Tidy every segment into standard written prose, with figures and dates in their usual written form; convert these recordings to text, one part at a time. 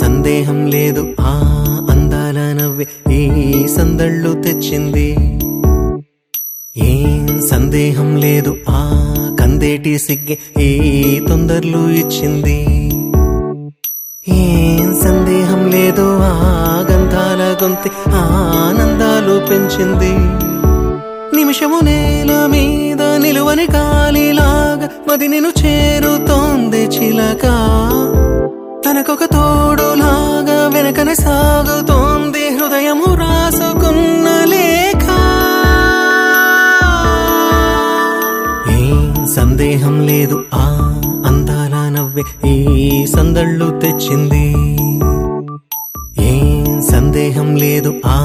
సందేహం లేదు ఆ అందాల నవ్వే ఈ సందళ్ళు తెచ్చింది. ఏం సందేహం లేదు ఆ కందేటి సిగ్గే ఈ తొందరలు ఇచ్చింది. ఏం సందేహం లేదు ఆ గంధాల గొంతి ఆనందాలు పెంచింది. నిమిషము నేల మీద నిలువని గాలిలాగా మది నిన్ను చేరుతోంది చిలక. తనకొక తోడులాగా వెనకనే సాగుతోంది హృదయము రాసుకున్న లేఖ. ఏం సందేహం లేదు ఆ అందాల నవ్వే ఈ సందళ్ళు తెచ్చింది. ఏం సందేహం లేదు ఆ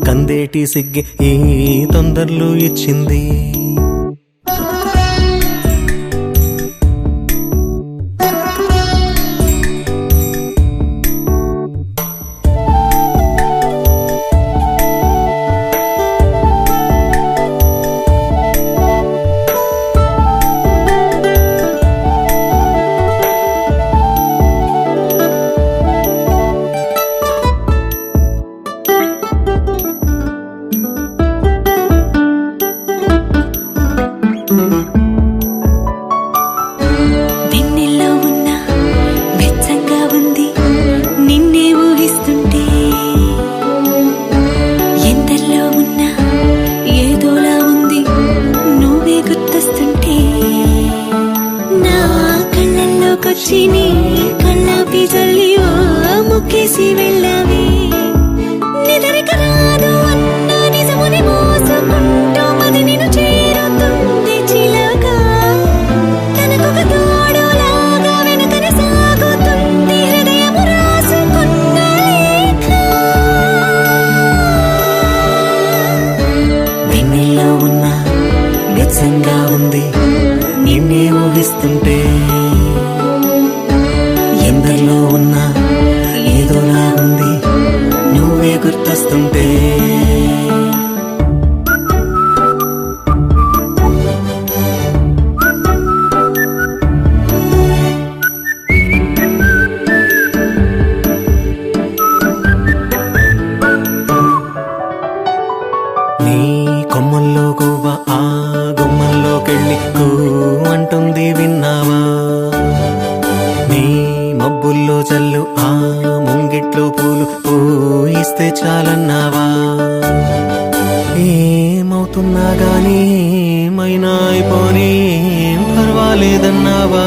కందేటి సిగ్గే ఈ తొందరలు ఇచ్చింది. వెన్నెల్లో ఉన్న వెచ్చంగా ఉంది నిన్నే ఊహిస్తుంటే. ఎందల్లో ఉన్న ఏదోలా ఉంది నువ్వే గుర్తొస్తుంటే. నా కళ్ళల్లోకొచ్చి నీ కళ్ళాపి జల్లి ఓ ముక్కేసి వెళ్ళావే. నిదరిక రాదు అన్న నిజముని మోసుకుంటూ మది నిన్ను చేరుతుంది చిలక. తనకొక తోడులాగా వెనకనే సాగుతుంది హృదయము రాసుకున్న లేఖ. వెన్నెల్లో ఉన్న వెచ్చంగా ఉంది నిన్నే ఊహిస్తుంటే. ఎందరిలో ఉన్న ఏదోలా ఉంది నువ్వే గుర్తొస్తుంటే. నీ కొమ్మల్లో గువ్వ ఆ గుమ్మల్లోకెళ్ళి కూ అంటుంది విన్నావా. నీ మబ్బుల్లో జల్లు ఆ ముంగిట్లో పూలు పూయిస్తే చాలన్నావా. ఏమవుతున్నా గానీ ఏమైనా అయిపోనీ ఏం పర్వాలేదన్నావా.